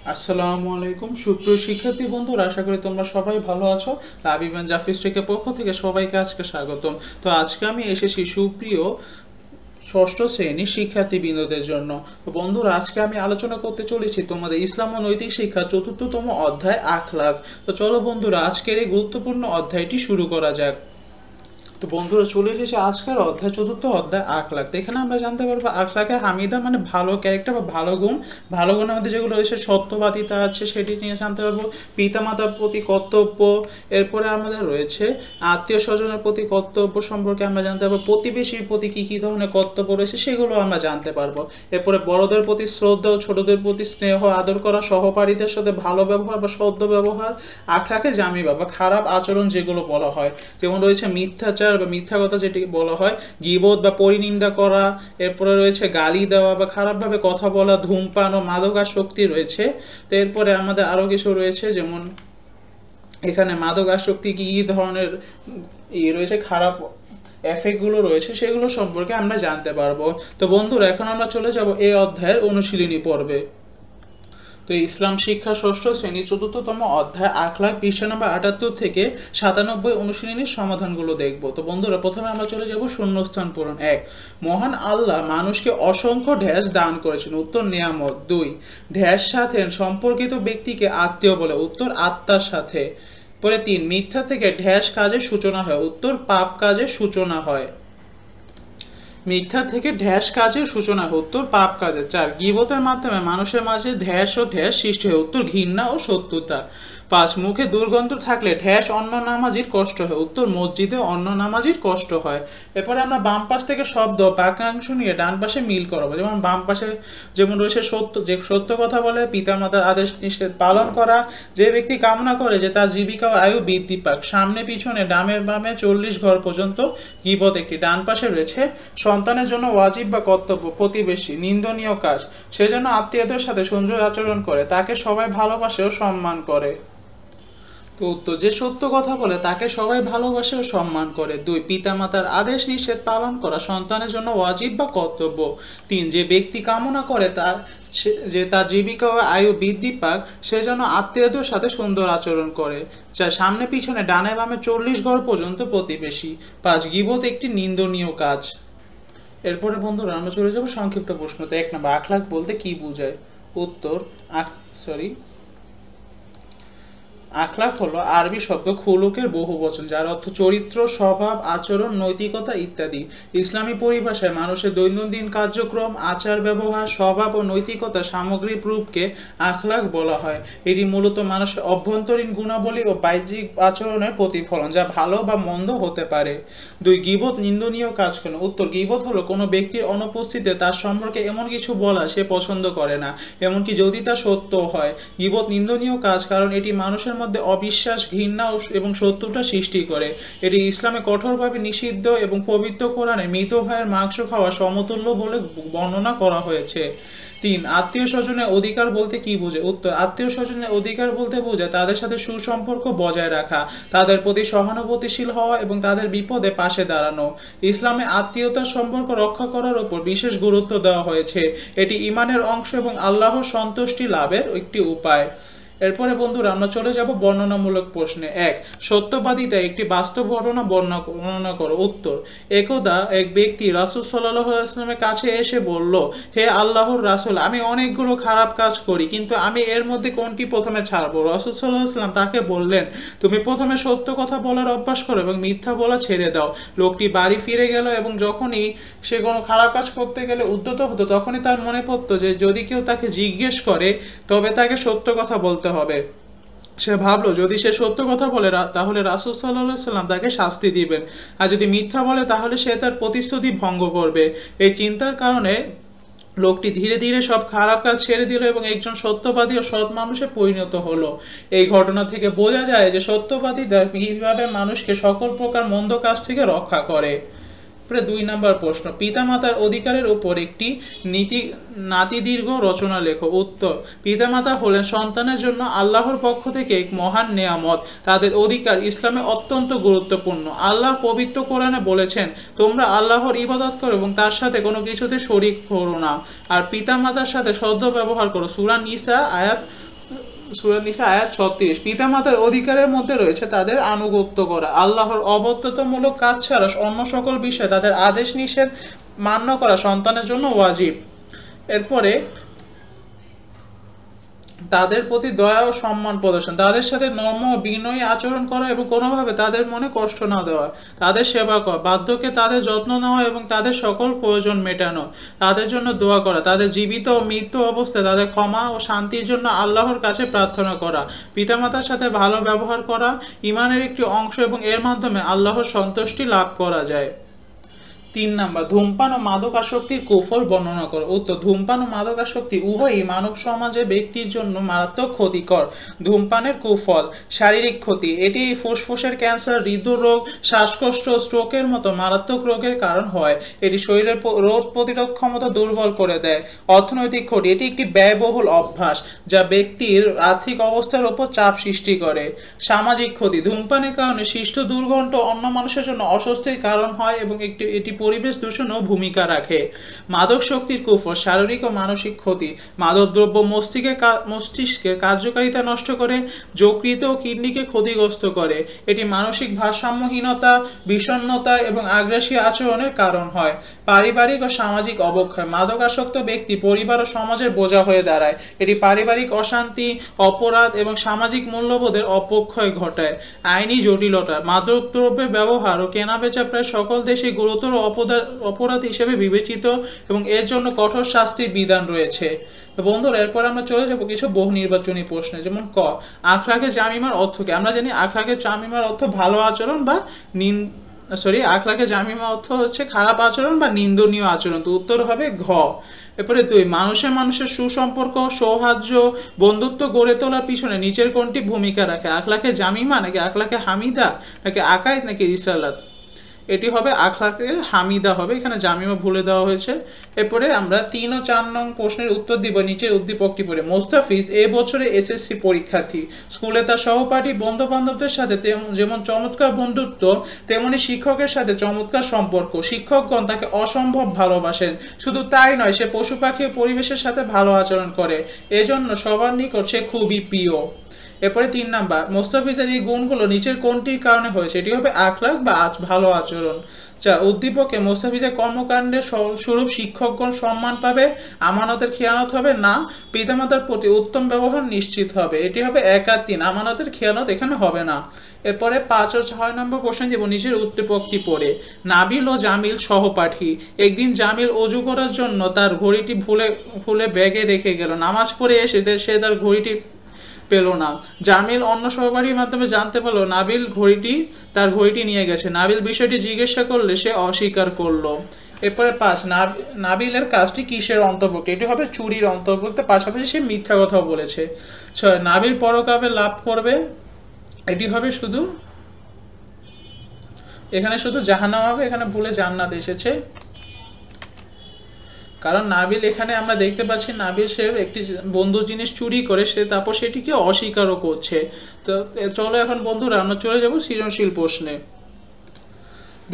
আসসালামু আলাইকুম সুপ্রিয় শিক্ষার্থী বন্ধুরা, আশা করি তোমরা সবাই ভালো আছো। লাবিব এন্ড জাফিস টেকের পক্ষ থেকে সবাইকে আজকে স্বাগতম। তো আজকে আমি এসেছি সুপ্রিয় ষষ্ঠ শ্রেণীর শিক্ষার্থীবৃন্দদের জন্য। তো বন্ধুরা, আজকে আমি আলোচনা করতে চলেছি তোমাদের ইসলাম ও নৈতিক শিক্ষা চতুর্থতম অধ্যায় আখলাক। তো চলো বন্ধুরা, আজকের এই গুরুত্বপূর্ণ অধ্যায়টি শুরু করা যাক। তো বন্ধুরা, চলে এসেছে আজকের অধ্যায়, চতুর্থ অধ্যায় আখলাক। তো এখানে আমরা জানতে পারবো আখলাকে হামিদা মানে ভালো ক্যারেক্টার বা ভালো গুণ। ভালো গুণের মধ্যে যেগুলো রয়েছে সত্যবাদিতা আছে, সেটি নিয়ে জানতে পারবো। পিতামাতার প্রতি কর্তব্য, এরপরে আমাদের রয়েছে আত্মীয় স্বজনের প্রতি কর্তব্য সম্পর্কে আমরা জানতে পারবো। প্রতিবেশীর প্রতি কী কী ধরনের কর্তব্য রয়েছে সেগুলো আমরা জানতে পারবো। এরপরে বড়দের প্রতি শ্রদ্ধা ও ছোটদের প্রতি স্নেহ আদর করা, সহপাঠীদের সাথে ভালো ব্যবহার বা সদ্য ব্যবহার। আখলাকে জামি বা খারাপ আচরণ যেগুলো বলা হয়, যেমন রয়েছে মিথ্যাচার বা মিথ্যা কথা যেটি বলা হয়, গীবত বা পরিনিন্দা করা। এরপরে রয়েছে গালি দেওয়া বা খারাপভাবে কথা বলা, ধূমপান ও মাদকাসক্তি রয়েছে। তো এরপরে আমাদের আরও কিছু রয়েছে, যেমন এখানে মাদকাসক্তি কী কী ধরনের রয়েছে, খারাপ এফেক্টগুলো রয়েছে, সেগুলো সম্পর্কে আমরা জানতে পারবো। তো বন্ধুরা, এখন আমরা চলে যাব এই অধ্যায়ের অনুশীলনী পর্বে। তো ইসলাম শিক্ষা ষষ্ঠ শ্রেণী চতুর্থতম অধ্যায় আখলাক পৃষ্ঠা নম্বর 78 থেকে 97 অনুশীলনীর সমাধানগুলো দেখব। তো বন্ধুরা, প্রথমে আমরা চলে যাব শূন্যস্থান পূরণ। 1, মহান আল্লাহ মানুষকে অসংখ্য ড্যাশ দান করেছেন। উত্তর নিয়ামত। 2, ড্যাশ সাথে সম্পর্কিত ব্যক্তিকে আত্মীয় বলে। উত্তর আত্মার সাথে। পরে 3, মিথ্যা থেকে ড্যাশ কাজের সূচনা হয়। উত্তর পাপ কাজের সূচনা হয়। মিথ্যা থেকে ঢ্যাস কাজের সূচনা হয়। উত্তর পাপ কাজের। 4, গীবতের মাধ্যমে মানুষের মাঝে ঢ্যাস ও ঢ্যাস সৃষ্টি হয়। উত্তর ঘৃণা ও শত্রুতা। 5, মুখে দুর্গন্ধ থাকলে ঢ্যাস অন্য নামাজির কষ্ট হয়। উত্তর মসজিদে অন্য নামাজির কষ্ট হয়। এরপরে আমরা বাম পাশ থেকে শব্দ বাক্যাংশ নিয়ে ডান পাশে মিল করাবো। যেমন বাম পাশে যেমন রয়েছে সত্য কথা বলে, পিতামাতার আদেশ নিষেধ পালন করা, যে ব্যক্তি কামনা করে যে তার জীবিকা ও আয়ু বৃদ্ধি পাক, সামনে পিছনে ডামে বামে 40 ঘর পর্যন্ত গীবত একটি। ডান পাশে রয়েছে সন্তানের জন্য ওয়াজিব বা কর্তব্য, প্রতিবেশী নিন্দনীয় কাজ, সেজন্য আত্মীয়দের সাথে সুন্দর আচরণ করে, তাকে সবাই ভালোবাসে ও সম্মান করে। তো উত্তর, যে সত্য কথা বলে তাকে সবাই ভালোবাসে ও সম্মান করে। 2, পিতামাতার আদেশ নিষেধ পালন করা সন্তানের জন্য ওয়াজিব বা কর্তব্য। 3, যে ব্যক্তি কামনা করে যে তার জীবিকা ও আয়ু বৃদ্ধি পাক, সেজন্য আত্মীয়দের সাথে সুন্দর আচরণ করে। 4, সামনে পিছনে ডানে বামে 40 ঘর পর্যন্ত প্রতিবেশী। 5, গীবত একটি নিন্দনীয় কাজ। এরপরে বন্ধুরা, আমরা চলে যাব সংক্ষিপ্ত প্রশ্নতে। 1 নম্বর, আখলাক বলতে কি বোঝায়? উত্তর, সরি আখলাক হলো আরবি শব্দ খুলুকের বহুবচন, যার অর্থ চরিত্র, স্বভাব, আচরণ, নৈতিকতা ইত্যাদি। ইসলামী পরিভাষায় মানুষের দৈনন্দিন কার্যক্রম, আচার ব্যবহার, স্বভাব ও নৈতিকতা সামগ্রিক রূপকে আখলাক বলা হয়। এটি মূলত মানুষের অভ্যন্তরীণ গুণাবলী ও বাহ্যিক আচরণের প্রতিফলন, যা ভালো বা মন্দ হতে পারে। 2, গীবত নিন্দনীয় কাজ কেন? উত্তর, গীবত হলো কোনো ব্যক্তির অনুপস্থিতিতে তার সম্পর্কে এমন কিছু বলা সে পছন্দ করে না, এমনকি যদি তা সত্য হয়। গীবত নিন্দনীয় কাজ কারণ এটি মানুষের মধ্যে অবিশ্বাস, ঘৃণা এবং শত্রুতা সৃষ্টি করে। এটি ইসলামে কঠোরভাবে নিষিদ্ধ এবং পবিত্র কোরআনে মৃত ভাইয়ের মাংস খাওয়া সমতুল্য বলে বর্ণনা করা হয়েছে। 3, আত্মীয় স্বজনের অধিকার বলতে কি বোঝায়? উত্তর, আত্মীয় স্বজনের অধিকার বলতে বোঝায় তাদের সাথে সুসম্পর্ক বজায় রাখা, তাদের প্রতি সহানুভূতিশীল হওয়া এবং তাদের বিপদে পাশে দাঁড়ানো। ইসলামে আত্মীয়তার সম্পর্ক রক্ষা করার উপর বিশেষ গুরুত্ব দেওয়া হয়েছে। এটি ঈমানের অংশ এবং আল্লাহর সন্তুষ্টি লাভের একটি উপায়। এরপরে বন্ধুরা, আমরা চলে যাব বর্ণনামূলক প্রশ্নে। 1, সত্যবাদিতা একটি বাস্তব ঘটনা বর্ণনা করো। উত্তর, একদা এক ব্যক্তি রাসূল সাল্লাল্লাহু আলাইহি ওয়াসাল্লামের কাছে এসে বলল, হে আল্লাহর রাসূল, আমি অনেকগুলো খারাপ কাজ করি, কিন্তু আমি এর মধ্যে কোনটি প্রথমে ছাড়বো? রাসূল সাল্লাল্লাহু আলাইহি ওয়াসাল্লাম তাকে বললেন, তুমি প্রথমে সত্য কথা বলার অভ্যাস করো এবং মিথ্যা বলা ছেড়ে দাও। লোকটি বাড়ি ফিরে গেল এবং যখনই সে কোনো খারাপ কাজ করতে গেলে উদ্যত হতো, তখনই তার মনে পড়তো যে যদি কেউ তাকে জিজ্ঞেস করে তবে তাকে সত্য কথা বলতে হবে। সে ভাবলো, যদি সে সত্য কথা বলে তাহলে রাসূল সাল্লাল্লাহু আলাইহি ওয়াসাল্লাম তাকে শাস্তি দিবেন, আর যদি মিথ্যা বলে তাহলে সে তার প্রতিশ্রুতি ভঙ্গ করবে। এই চিন্তার কারণে লোকটি ধীরে ধীরে সব খারাপ কাজ ছেড়ে দিল এবং একজন সত্যবাদী ও সৎ মানুষে পরিণত হলো। এই ঘটনা থেকে বোঝা যায় যে সত্যবাদীরা কিভাবে মানুষকে সকল প্রকার মন্দ কাজ থেকে রক্ষা করে। 2 নম্বর প্রশ্ন, পিতামাতার অধিকারের উপর একটি নাতিদীর্ঘ রচনা লেখো। উত্তর, পিতামাতা হলেন সন্তানের জন্য আল্লাহর পক্ষ থেকে এক মহান নেয়ামত। তাদের অধিকার ইসলামে অত্যন্ত গুরুত্বপূর্ণ। আল্লাহ পবিত্র কোরআনে বলেছেন, তোমরা আল্লাহর ইবাদত করো এবং তার সাথে কোনো কিছুতে শরীক করো না, আর পিতামাতার সাথে সদ্য ব্যবহার করো। সূরা নিসা আয়াত সূরা নিসা আয়াত 36। পিতামাতার অধিকারের মধ্যে রয়েছে তাদের আনুগত্য করা, আল্লাহর অবাধ্যতামূলক কাজ ছাড়া অন্য সকল বিষয়ে তাদের আদেশ নিষেধ মান্য করা সন্তানের জন্য ওয়াজিব। এরপরে তাদের প্রতি দয়া ও সম্মান প্রদর্শন, তাদের সাথে নম্র বিনয়ী আচরণ করা এবং কোনোভাবে তাদের মনে কষ্ট না দেওয়া, তাদের সেবা করা, বার্ধক্যে তাদের যত্ন নেওয়া এবং তাদের সকল প্রয়োজন মেটানো, তাদের জন্য দোয়া করা, তাদের জীবিত ও মৃত্যু অবস্থায় তাদের ক্ষমা ও শান্তির জন্য আল্লাহর কাছে প্রার্থনা করা, পিতামাতার সাথে ভালো ব্যবহার করা ঈমানের একটি অংশ এবং এর মাধ্যমে আল্লাহর সন্তুষ্টি লাভ করা যায়। 3 নাম্বার, ধূমপান ও মাদকাসক্তির কুফল বর্ণনা করো। উত্তর, ধূমপান ও মাদকাসক্তি উভয়ই মানব সমাজে ব্যক্তির জন্য মারাত্মক ক্ষতিকর। ধূমপানের কুফল: শারীরিক ক্ষতি, এটি ফুসফুসের ক্যান্সার, হৃদরোগ, শ্বাসকষ্ট, স্ট্রোকের মতো মারাত্মক রোগের কারণ হয়। এটি শরীরের রোগ প্রতিরোধ ক্ষমতা দুর্বল করে দেয়। অর্থনৈতিক ক্ষতি, এটি একটি ব্যয়বহুল অভ্যাস যা ব্যক্তির আর্থিক অবস্থার উপর চাপ সৃষ্টি করে। সামাজিক ক্ষতি, ধূমপানের কারণে সৃষ্ট দুর্গন্ধ অন্য মানুষের জন্য অস্বস্তির কারণ হয় এবং এটি পরিবেশ দূষণও ভূমিকা রাখে। মাদক শক্তির কুফল: শারীরিক ও মানসিক ক্ষতি, মাদকদ্রব্য মস্তিষ্কের কার্যকারিতা নষ্ট করে, যকৃত ও কিডনিকে ক্ষতিগ্রস্ত করে। এটি মানসিক ভারসাম্যহীনতা, বিষণ্ণতা এবং আগ্রাসী আচরণের কারণ হয়। পারিবারিক ও সামাজিক অবক্ষয়: মাদকাসক্ত ব্যক্তি পরিবার ও সমাজের বোঝা হয়ে দাঁড়ায়। এটি পারিবারিক অশান্তি, অপরাধ এবং সামাজিক মূল্যবোধের অপক্ষয় ঘটায়। আইনি জটিলতা: মাদকদ্রব্যের ব্যবহার ও কেনাবেচা প্রায় সকল দেশে গুরুতর অপরাধ হিসেবে বিবেচিত এবং এর জন্য কঠোর শাস্তির বিধান রয়েছে। তো বন্ধুরা, এরপর আমরা চলে যাব কিছু বহু নির্বাচনী প্রশ্নে। যেমন ক, আখলাকে জামিমার অর্থ কি? আমরা জানি আখলাকে জামিমার অর্থ ভালো আচরণ বা আখলাকে জামিমা অর্থ হচ্ছে খারাপ আচরণ বা নিন্দনীয় আচরণ। তো উত্তর হবে ঘ। এরপরে 2, মানুষের সুসম্পর্ক, সৌহার্দ্য, বন্ধুত্ব গড়ে তোলার পিছনে নিচের কোনটি ভূমিকা রাখে? আখলাকে জামিমা নাকি আখলাকে হামিদা নাকি আকায়েদ নাকি রিসালাত? এটি হবে আখলাকে হামিদা হবে, এখানে জামিমা ভুলে দেওয়া হয়েছে। এরপরে আমরা 3 ও 4 নং প্রশ্নের উত্তর দিব নিচের উদ্দীপকটি পড়ে। মোস্তাফিজ এ বছরে এসএসসি পরীক্ষার্থী। স্কুলে তার সহপাঠী বন্ধু বান্ধবদের সাথে যেমন চমৎকার বন্ধুত্ব, তেমনি শিক্ষকের সাথে চমৎকার সম্পর্ক। শিক্ষকগণ তাকে অসম্ভব ভালোবাসেন। শুধু তাই নয়, সে পশু পাখি ও পরিবেশের সাথে ভালো আচরণ করে, এজন্য সবার নিকট সে খুবই প্রিয়। এরপরে 3 নাম্বার, মোস্তাফিজের এই গুণগুলো নিচের কোনটির কারণে হয়েছে? এটি হবে আখলাক বা ভালো আচরণ। উদ্দীপকে মোস্তাফিজের কর্মকাণ্ডের স্বরূপ শিক্ষকগণ সম্মান পাবে, আমানতের খেয়ানত হবে না, পিতামাতার প্রতি উত্তম ব্যবহার নিশ্চিত হবে। এটি হবে 1 আর 3, আমানতের খেয়ানত এখানে হবে না। এরপরে 5 ও 6 নম্বর প্রশ্ন দিব নিচের উদ্দীপকটি পড়ে। নাবিল ও জামিল সহপাঠী। একদিন জামিল অজু করার জন্য তার ঘড়িটি ভুলে ব্যাগে রেখে গেল। নামাজ পড়ে এসে সে তার ঘড়িটি পেল না। জামিল অন্য সহপাঠীর মাধ্যমে জানতে পারলো নাবিল তার ঘড়িটি নিয়ে গেছে। নাবিল বিষয়টি জিজ্ঞাসা করলে সে অস্বীকার করলো। এরপরে 5, নাবিলের কাজটি কিসের অন্তর্ভুক্ত? এটি হবে চুরির অন্তর্ভুক্ত, পাশাপাশি সে মিথ্যা কথাও বলেছে। 6, নাবিল পরকালে লাভ করবে। এটি হবে এখানে শুধু জাহান্নাম হবে, এখানে ভুলে জান্নাত এসেছে। কারণ নাবিল, এখানে আমরা দেখতে পাচ্ছি নাবিল সে একটি বন্ধু জিনিস চুরি করে, তারপর সেটিকে অস্বীকারও করছে। তো চলো এখন বন্ধুরা আমরা চলে যাব সৃজনশীল প্রশ্নে।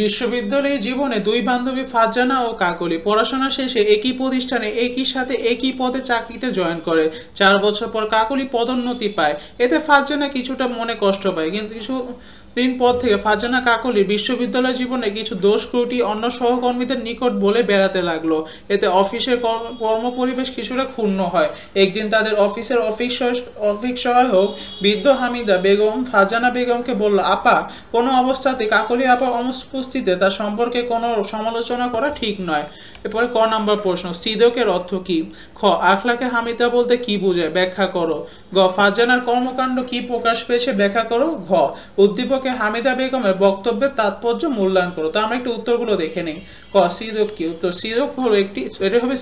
বিশ্ববিদ্যালয় জীবনে 2 বান্ধবী ফারজানা ও কাকলি পড়াশোনা শেষে একই প্রতিষ্ঠানে একই সাথে একই পদে চাকরিতে জয়েন করে। 4 বছর পর কাকলি পদোন্নতি পায়। এতে ফারজানা কিছুটা মনে কষ্ট পায়, কিন্তু কিছুদিন পর থেকে ফারজানা কাকলি বিশ্ববিদ্যালয় জীবনে কিছু দোষ ত্রুটি অন্য সহকর্মীদের নিকট বলে বেড়াতে লাগলো। এতে অফিসের কর্মপরিবেশ কিছুটা ক্ষুণ্ণ হয়। একদিন তাদের অফিসের অফিস সহায়ক বৃদ্ধ হামিদা বেগম ফারজানা বেগমকে বলল, আপা, কোনো অবস্থাতে কাকলি আপার অনুপস্থিতিতে তার সম্পর্কে কোনো সমালোচনা করা ঠিক নয়। এরপরে ক নম্বর প্রশ্ন, সিদকের অর্থ কি? খ, আখলাকে হামিদা বলতে কি বোঝায়? ব্যাখ্যা করো। গ, ফারজানার কর্মকাণ্ড কি প্রকাশ পেয়েছে? ব্যাখ্যা করো। ঘ, উদ্দীপকে হামিদা বেগমের বক্তব্যের তাৎপর্য মূল্যায়ন করো। তো আমরা একটু উত্তরগুলো দেখে নিই। ক, সিদক কি? উত্তর, সিদক হলো এটা হবে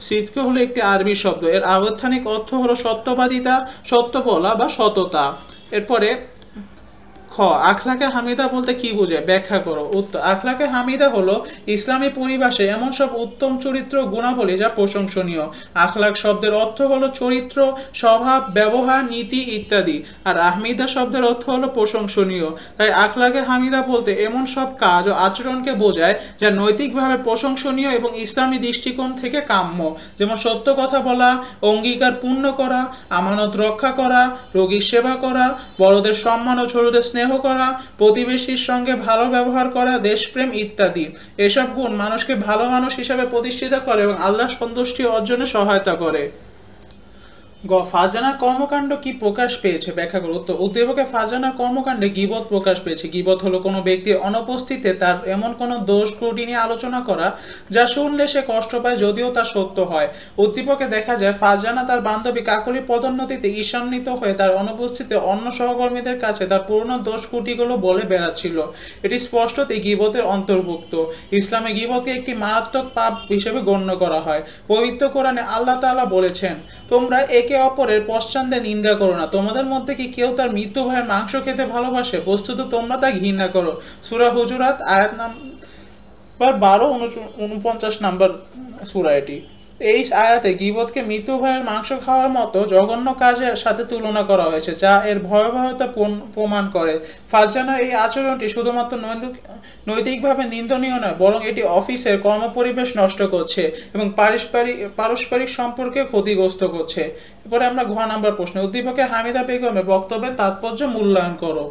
সিদক হলো একটি আরবি শব্দ। এর আবর্থানিক অর্থ হলো সত্যবাদিতা, সত্য বলা বা সততা। এরপরে খ, খ আখলাকে হামিদা বলতে কি বোঝায়, ব্যাখ্যা করো। উত্তর, আখলাকে হামিদা হলো ইসলামী পরিভাষে এমন সব উত্তম চরিত্র গুণাবলী যা প্রশংসনীয়। আখলাক শব্দের অর্থ হলো চরিত্র, স্বভাব, ব্যবহার, নীতি ইত্যাদি। আর আহমিদা শব্দের অর্থ হলো প্রশংসনীয়। তাই আখলাকে হামিদা বলতে এমন সব কাজ ও আচরণকে বোঝায় যা নৈতিকভাবে প্রশংসনীয় এবং ইসলামী দৃষ্টিকোণ থেকে কাম্য। যেমন সত্য কথা বলা, অঙ্গীকার পূর্ণ করা, আমানত রক্ষা করা, রোগীর সেবা করা, বড়দের সম্মান ও ছোটদের স্নেহ করা, প্রতিবেশীর সঙ্গে ভালো ব্যবহার করা, দেশপ্রেম ইত্যাদি। এসব গুণ মানুষকে ভালো মানুষ হিসাবে প্রতিষ্ঠিত করে এবং আল্লাহ সন্তুষ্টি অর্জনে সহায়তা করে। ফারজানার কর্মকাণ্ড কি প্রকাশ পেয়েছে, ব্যাখ্যা করো। তো উদ্দীপকে ফারজানার কর্মকাণ্ডে গীবত প্রকাশ পেয়েছে। গীবত হলো কোনো ব্যক্তির অনুপস্থিতিতে তার এমন কোনো দোষ ত্রুটি নিয়ে আলোচনা করা যা শুনলে সে কষ্ট পায় যদিও তা সত্য হয়। উদ্দীপকে দেখা যায় ফারজানা তার বান্ধবী কাকলির পদোন্নতিতে ঈর্ষান্বিত হয়ে তার অনুপস্থিতিতে অন্য সহকর্মীদের কাছে তার পুরনো দোষ ত্রুটিগুলো বলে বেড়াচ্ছিল। এটি স্পষ্টতই গীবতের অন্তর্ভুক্ত। ইসলামে গীবতকে একটি মারাত্মক পাপ হিসেবে গণ্য করা হয়। পবিত্র কোরআনে আল্লাহ তাআলা বলেছেন, তোমরা একে অপরের পশ্চাতে নিন্দা করো না। তোমাদের মধ্যে কি কেউ তার মৃত্যু ভাইয়ের মাংস খেতে ভালোবাসে? বস্তুত তোমরা তা ঘৃণা করো। সূরা হুজুরাত আয়াত নাম্বার 12-49 নাম্বার সূরা এটি। এই আয়াতে গীবতকে মৃত্যু ভাইয়ের মাংস খাওয়ার মতো জঘন্য কাজের সাথে তুলনা করা হয়েছে, যা এর ভয়াবহতা প্রমাণ করে। ফারজানার এই আচরণটি শুধুমাত্র নৈতিকভাবে নিন্দনীয় নয়, বরং এটি অফিসের কর্মপরিবেশ নষ্ট করছে এবং পারস্পরিক সম্পর্কে ক্ষতিগ্রস্ত করছে। এরপরে আমরা ঘ নাম্বার প্রশ্ন, উদ্দীপকে হামিদা বেগমের বক্তব্যের তাৎপর্য মূল্যায়ন করো।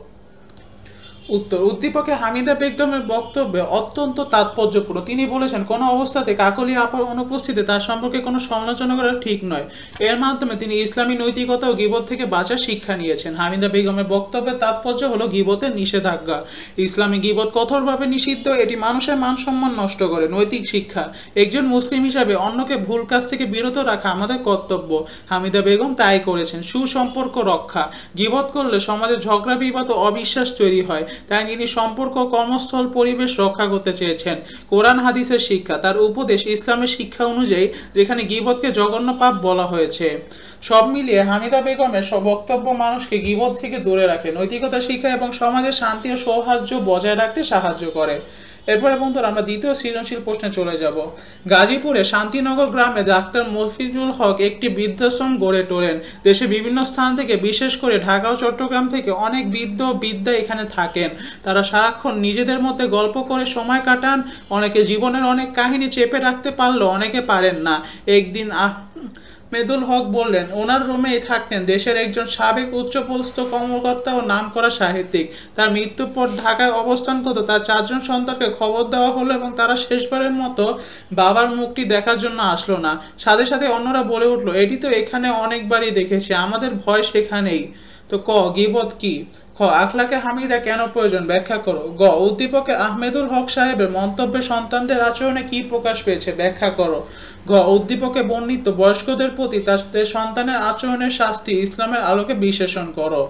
উত্তর, উদ্দীপকে হামিদা বেগমের বক্তব্যে অত্যন্ত তাৎপর্যপূর্ণ। তিনি বলেছেন, কোনো অবস্থাতে কাকলি আপার অনুপস্থিতিতে তার সম্পর্কে কোনো সমালোচনা করা ঠিক নয়। এর মাধ্যমে তিনি ইসলামী নৈতিকতা ও গীবত থেকে বাঁচার শিক্ষা নিয়েছেন। হামিদা বেগমের বক্তব্যের তাৎপর্য হলো গীবতের নিষেধাজ্ঞা। ইসলামী গীবত কঠোরভাবে নিষিদ্ধ। এটি মানুষের মান সম্মান নষ্ট করে। নৈতিক শিক্ষা, একজন মুসলিম হিসাবে অন্যকে ভুল কাজ থেকে বিরত রাখা আমাদের কর্তব্য। হামিদা বেগম তাই করেছেন। সুসম্পর্ক রক্ষা, গীবত করলে সমাজে ঝগড়া বিবাদ ও অবিশ্বাস তৈরি হয়, তাই তিনি সম্পর্ক, কর্মস্থল, পরিবেশ রক্ষা করতে চেয়েছেন। কোরআন হাদিসের শিক্ষা, তার উপদেশ ইসলামের শিক্ষা অনুযায়ী, যেখানে গীবতকে জঘন্য পাপ বলা হয়েছে। সব মিলিয়ে হামিদা বেগমের বক্তব্য মানুষকে গীবত থেকে দূরে রাখে, নৈতিকতা শিক্ষা এবং সমাজে শান্তি ও সৌহার্দ্য বজায় রাখতে সাহায্য করে। এরপরে বন্ধুরা আমরা দ্বিতীয় সৃজনশীল প্রশ্নে চলে যাব। গাজীপুরে শান্তিনগর গ্রামে ডাক্তার মফিজুল হক একটি বৃদ্ধাশ্রম গড়ে তোলেন। দেশে বিভিন্ন স্থান থেকে, বিশেষ করে ঢাকা ও চট্টগ্রাম থেকে অনেক বৃদ্ধ বৃদ্ধা এখানে থাকেন। তারা সারাক্ষণ নিজেদের মধ্যে গল্প করে সময় কাটান। অনেকে জীবনের অনেক কাহিনী চেপে রাখতে পারলেও অনেকে পারেন না। একদিন মেদুল হক বললেন, ওনার রুমেই থাকতেন দেশের একজন সাবেক উচ্চপদস্থ কর্মকর্তা ও নামকরা সাহিত্যিক। তার মৃত্যুর পর ঢাকায় অবস্থান করত তার 4 জন সন্তানকে খবর দেওয়া হলো এবং তারা শেষবারের মতো বাবার মুখটি দেখার জন্য আসলো না। সাথে সাথে অন্যরা বলে উঠলো, এটি তো এখানে অনেকবারই দেখেছি, আমাদের ভয় সেখানেই। তো ক গীবত কি? খ আখলাকে হামিদা কেন প্রয়োজন, ব্যাখ্যা করো। গ উদ্দীপকে আহমেদুল হক সাহেবের মন্তব্যে সন্তানদের আচরণে কি প্রকাশ পেয়েছে, ব্যাখ্যা করো। গ উদ্দীপকে বর্ণিত বয়স্কদের প্রতি তাদের সন্তানের আচরণের শাস্তি ইসলামের আলোকে বিশ্লেষণ করো।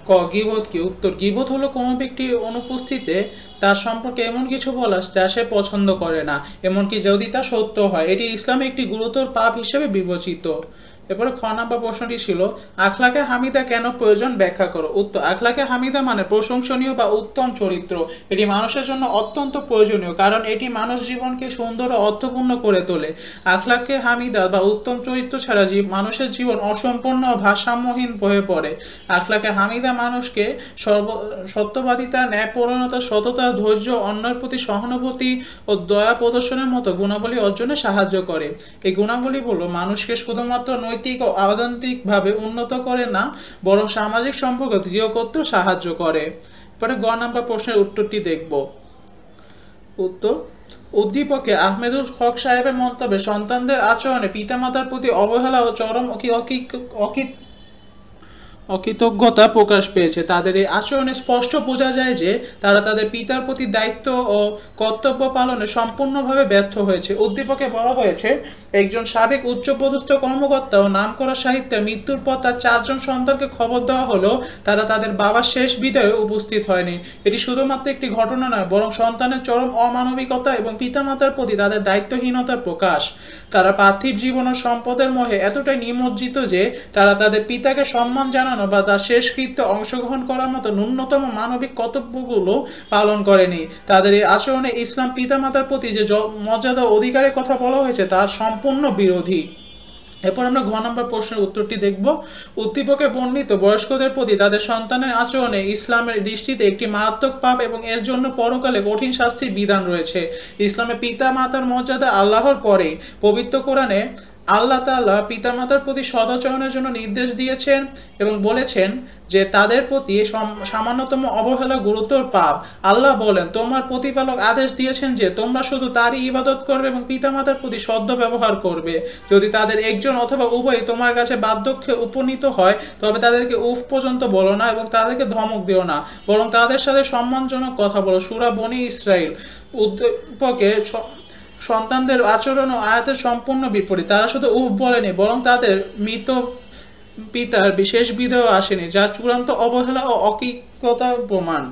ক গীবত কি? উত্তর, গীবত হলো কোনো ব্যক্তির অনুপস্থিতিতে তার সম্পর্কে এমন কিছু বলা যা সে পছন্দ করে না, এমনকি যদি তা সত্য হয়। এটি ইসলামে একটি গুরুতর পাপ হিসেবে বিবেচিত। এরপরে খ নাম্বার প্রশ্নটি ছিল, আখলাকে হামিদা কেন প্রয়োজন, ব্যাখ্যা করো। উত্তর, আখলাকে হামিদা মানে প্রশংসনীয় বা উত্তম চরিত্র। এটি মানুষের জন্য অত্যন্ত প্রয়োজনীয়, কারণ এটি মানুষ জীবনকে সুন্দর ও অর্থপূর্ণ করে তোলে। আখলাকে হামিদা বা উত্তম চরিত্র ছাড়া মানুষের জীবন অসম্পূর্ণ ও ভারসাম্যহীন হয়ে পড়ে। আখলাকে হামিদা মানুষকে সত্যবাদিতা, ন্যায়পরায়ণতা, সততা, ধৈর্য, অন্যের প্রতি সহানুভূতি ও দয়া প্রদর্শনের মতো গুণাবলী অর্জনে সাহায্য করে। এই গুণাবলীগুলো মানুষকে শুধুমাত্র নৈতিক ও আধ্যাত্মিকভাবে উন্নত করে না, বরং সামাজিক সম্পর্ক দৃঢ় করতেও সাহায্য করে। পরে গ নাম্বার প্রশ্নের উত্তরটি দেখব। উত্তর, উদ্দীপকে আহমেদুল হক সাহেবের মন্তব্যে সন্তানদের আচরণে পিতামাতার প্রতি অবহেলা ও চরম অকৃতজ্ঞতা প্রকাশ পেয়েছে। তাদের এই আচরণে স্পষ্ট বোঝা যায় যে তারা তাদের পিতার প্রতি দায়িত্ব ও কর্তব্য পালনে সম্পূর্ণভাবে ব্যর্থ হয়েছে। উদ্দীপকে বলা হয়েছে, একজন সাবেক উচ্চপদস্থ কর্মকর্তা ও নামকরা সাহিত্যের মৃত্যুর পর তার 4 জন সন্তানকে খবর দেওয়া হলো তারা তাদের বাবার শেষ বিদায়ে উপস্থিত হয়নি। এটি শুধুমাত্র একটি ঘটনা নয়, বরং সন্তানের চরম অমানবিকতা এবং পিতামাতার প্রতি তাদের দায়িত্বহীনতার প্রকাশ। তারা পার্থিব জীবন ও সম্পদের মোহে এতটাই নিমজ্জিত যে তারা তাদের পিতাকে সম্মান জানানো বাঁচানো বা তার শেষকৃত্যে অংশগ্রহণ করার মতো ন্যূনতম মানবিক কর্তব্যগুলো পালন করেনি। তাদের এই আচরণে ইসলাম পিতামাতার প্রতি যে মর্যাদা অধিকারের কথা বলা হয়েছে তার সম্পূর্ণ বিরোধী। এরপর আমরা ঘ নম্বর প্রশ্নের উত্তরটি দেখব। উদ্দীপকে বর্ণিত বয়স্কদের প্রতি তাদের সন্তানের আচরণে ইসলামের দৃষ্টিতে একটি মারাত্মক পাপ এবং এর জন্য পরকালে কঠিন শাস্তির বিধান রয়েছে। ইসলামে পিতা মাতার মর্যাদা আল্লাহর পরেই। পবিত্র কোরআনে আল্লাহ তাআলা পিতামাতার প্রতি সদাচরণের জন্য নির্দেশ দিয়েছেন এবং বলেছেন যে তাদের প্রতি সামান্যতম অবহেলা গুরুতর পাপ। আল্লাহ বলেন, তোমার প্রতিপালক আদেশ দিয়েছেন যে তোমরা শুধু তারই ইবাদত করবে এবং পিতামাতার প্রতি সদ্য ব্যবহার করবে। যদি তাদের একজন অথবা উভয় তোমার কাছে বার্ধক্যে উপনীত হয় তবে তাদেরকে উফ পর্যন্ত বলো না এবং তাদেরকে ধমক দিও না, বরং তাদের সাথে সম্মানজনক কথা বলো। সূরা বনী ইসরাইল। উদ্দীপকে সন্তানদের আচরণ ও আয়াতের সম্পূর্ণ বিপরীত। তারা শুধু উফ বলেনি, বরং তাদের মৃত পিতার বিশেষ বিধেয় আসেনি, যা চূড়ান্ত অবহেলা ও অকৃতজ্ঞতার প্রমাণ।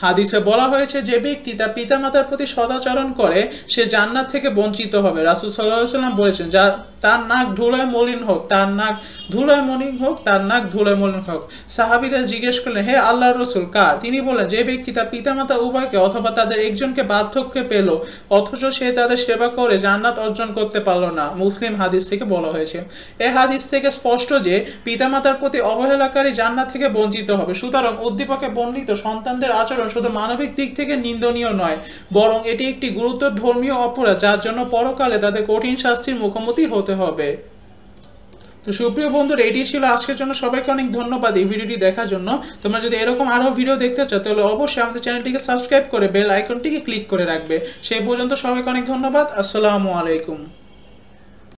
হাদিসে বলা হয়েছে যে ব্যক্তি তার পিতামাতার প্রতি সদাচরণ করে সে জান্নাত থেকে বঞ্চিত হবে। রাসূল সাল্লাল্লাহু আলাইহি ওয়াসাল্লাম বলেছেন, যা তার নাক ধুলায় মলিন হোক, তার নাক ধুলায় মলিন হোক, তার নাক ধুলায় মলিন হোক। সাহাবীরা জিজ্ঞেস করলেন, হে আল্লাহর রাসূল, কার? তিনি বললেন, যে ব্যক্তি তার পিতামাতা উভয়কে অথবা তাদের একজনকে বার্ধক্যে পেল অথচ সে তাদের সেবা করে জান্নাত অর্জন করতে পারল না। মুসলিম হাদিস থেকে বলা হয়েছে। এই হাদিস থেকে স্পষ্ট যে পিতামাতার প্রতি অবহেলাকারী জান্নাত থেকে বঞ্চিত হবে। সুতরাং উদ্দীপকে বর্ণিত সন্তানদের আচরণ শুধু মানবিক দিক থেকে নিন্দনীয় নয়, বরং এটি একটি গুরুতর ধর্মীয় অপরাধ যার জন্য পরকালে তাদের কঠিন শাস্তির মুখোমুখি হতে হবে। তো সুপ্রিয় বন্ধুরা, এটি ছিল আজকের জন্য। সবাইকে অনেক ধন্যবাদ এই ভিডিওটি দেখার জন্য। তোমরা যদি এরকম আরও ভিডিও দেখতে চাও তাহলে অবশ্যই আমাদের চ্যানেলটিকে সাবস্ক্রাইব করে বেল আইকনটিকে ক্লিক করে রাখবে। সেই পর্যন্ত সবাইকে অনেক ধন্যবাদ। আসসালামু আলাইকুম।